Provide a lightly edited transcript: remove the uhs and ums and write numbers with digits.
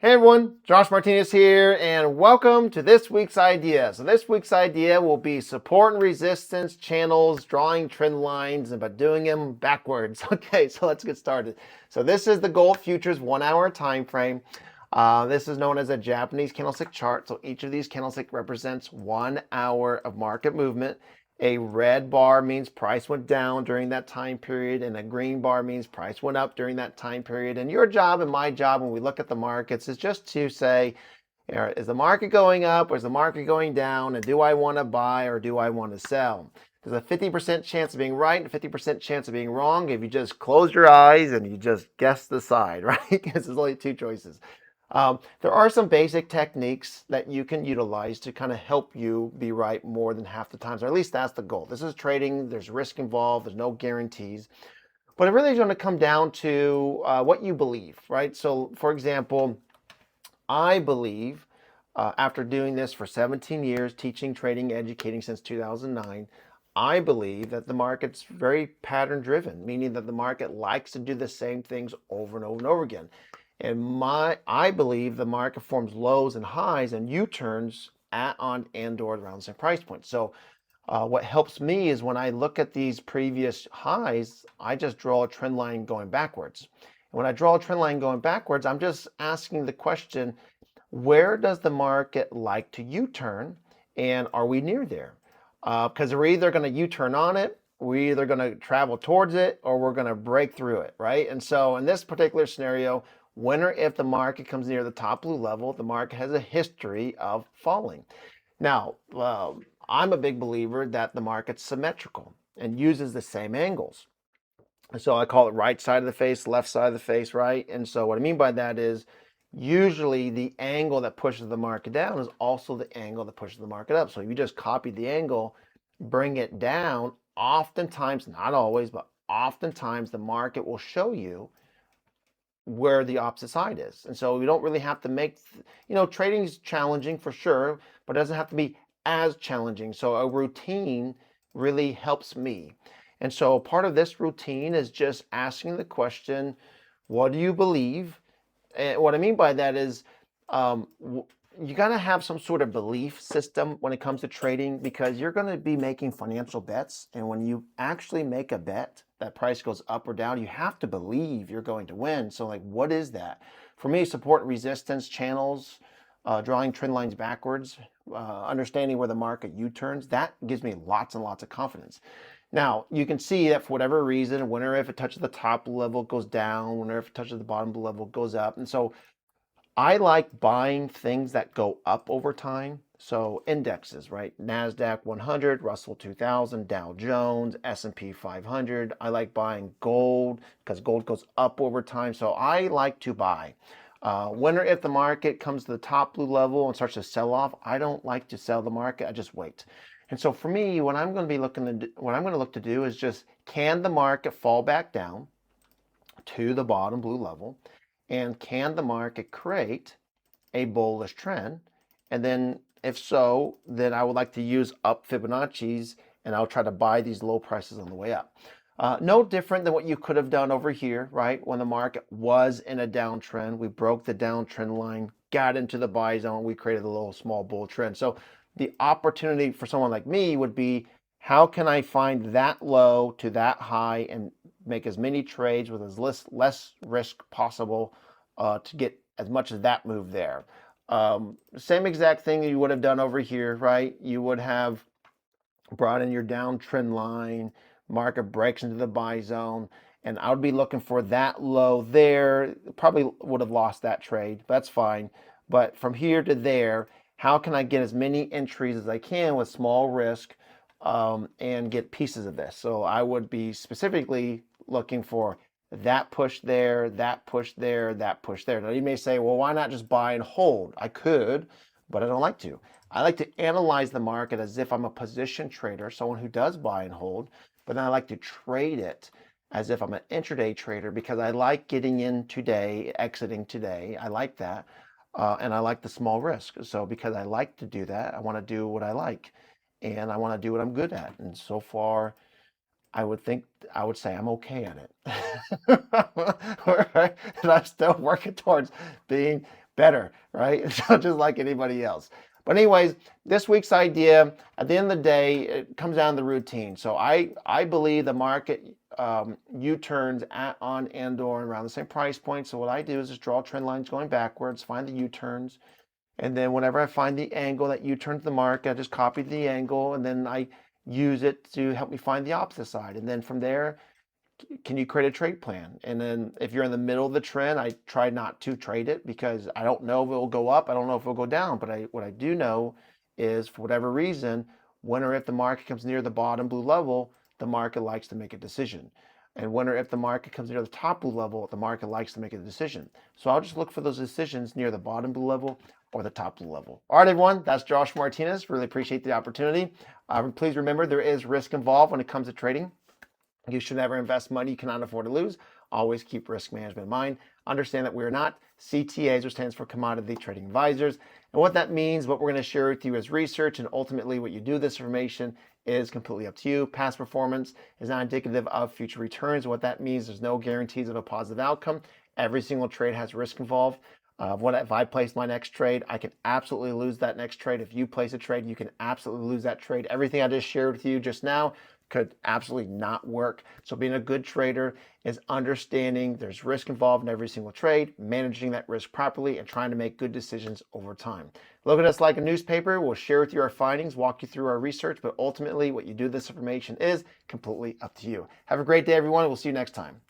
Hey everyone, Josh Martinez here, and welcome to this week's idea. So this week's idea will be support and resistance channels, drawing trend lines, but doing them backwards. Okay, so let's get started. So this is the gold futures 1 hour time frame. This is known as a Japanese candlestick chart. So each of these candlesticks represents 1 hour of market movement. A red bar means price went down during that time period, and a green bar means price went up during that time period. And your job and my job when we look at the markets is just to say, is the market going up or is the market going down? And do I want to buy or do I want to sell? There's a 50% chance of being right and a 50% chance of being wrong if you just close your eyes and you just guess the side, right? Because there's only two choices. There are some basic techniques that you can utilize to kind of help you be right more than half the times, or at least that's the goal. This is trading, there's risk involved, there's no guarantees, but it really is going to come down to what you believe, right? So, for example, I believe after doing this for 17 years, teaching, trading, educating since 2009, I believe that the market's very pattern driven, meaning that the market likes to do the same things over and over and over again. And I believe the market forms lows and highs and U-turns at, on, and or around the same price point. So what helps me is when I look at these previous highs, I just draw a trend line going backwards. And when I draw a trend line going backwards, I'm just asking the question, where does the market like to U-turn, and are we near there? Because we're either going to U-turn on it, we're either going to travel towards it, or we're going to break through it, right? And so in this particular scenario, when or if the market comes near the top blue level, the market has a history of falling. Now, I'm a big believer that the market's symmetrical and uses the same angles. So I call it right side of the face, left side of the face, right? And so what I mean by that is usually the angle that pushes the market down is also the angle that pushes the market up. So if you just copy the angle, bring it down, oftentimes, not always, but oftentimes the market will show you where the opposite side is. And so you don't really have to make, trading is challenging for sure, but it doesn't have to be as challenging. So a routine really helps me. And so part of this routine is just asking the question, what do you believe? And what I mean by that is um, you got to have some sort of belief system when it comes to trading because you're going to be making financial bets. And when you actually make a bet, that price goes up or down, you have to believe you're going to win. So, like, what is that? For me, support and resistance channels, drawing trend lines backwards, understanding where the market U-turns, that gives me lots and lots of confidence. Now, you can see that for whatever reason, whenever if it touches the top level, it goes down, whenever if it touches the bottom level, it goes up. And so I like buying things that go up over time. So indexes, right? NASDAQ 100, Russell 2000, Dow Jones, S&P 500. I like buying gold because gold goes up over time. So I like to buy. When or if the market comes to the top blue level and starts to sell off, I don't like to sell the market. I just wait. And so for me, what I'm going to be what I'm going to look to do is just, can the market fall back down to the bottom blue level? And can the market create a bullish trend? And then if so, then I would like to use up Fibonacci's and I'll try to buy these low prices on the way up. No different than what you could have done over here, right? When the market was in a downtrend, we broke the downtrend line, got into the buy zone, we created a little small bull trend. So the opportunity for someone like me would be, how can I find that low to that high and make as many trades with as less risk possible to get as much as that move there. Same exact thing you would have done over here, right? You would have brought in your downtrend line, market breaks into the buy zone, and I would be looking for that low there. Probably would have lost that trade, but that's fine. But from here to there, how can I get as many entries as I can with small risk and get pieces of this? So I would be specifically looking for that push there, that push there, that push there. Now you may say, well, why not just buy and hold? I could, but I don't like to. I like to analyze the market as if I'm a position trader, someone who does buy and hold, but then I like to trade it as if I'm an intraday trader because I like getting in today, exiting today. I like that. And I like the small risk. So because I like to do that, I want to do what I like and I want to do what I'm good at. And so far, I would say I'm okay at it. Right? And I'm still working towards being better, right? So just like anybody else. But anyways, this week's idea, at the end of the day, it comes down to the routine. So I believe the market U-turns on and or around the same price point. So what I do is just draw trend lines going backwards, find the U-turns, and then whenever I find the angle that U-turns the market, I just copy the angle, and then I use it to help me find the opposite side. And then from there, can you create a trade plan? And then if you're in the middle of the trend, I try not to trade it because I don't know if it will go up. I don't know if it will go down. But what I do know is, for whatever reason, when or if the market comes near the bottom blue level, the market likes to make a decision. And when or if the market comes near the top blue level, the market likes to make a decision. So I'll just look for those decisions near the bottom blue level or the top blue level. All right, everyone, that's Josh Martinez. Really appreciate the opportunity. Please remember, there is risk involved when it comes to trading. You should never invest money you cannot afford to lose. Always keep risk management in mind. Understand that we are not CTAs, which stands for Commodity Trading Advisors. And what that means, what we're going to share with you is research, and ultimately what you do with this information is completely up to you. Past performance is not indicative of future returns. What that means, there's no guarantees of a positive outcome. Every single trade has risk involved. If I place my next trade, I can absolutely lose that next trade. If you place a trade, you can absolutely lose that trade. Everything I just shared with you just now could absolutely not work. So being a good trader is understanding there's risk involved in every single trade, managing that risk properly, and trying to make good decisions over time. Look at us like a newspaper. We'll share with you our findings, walk you through our research, but ultimately what you do with this information is completely up to you. Have a great day, everyone. We'll see you next time.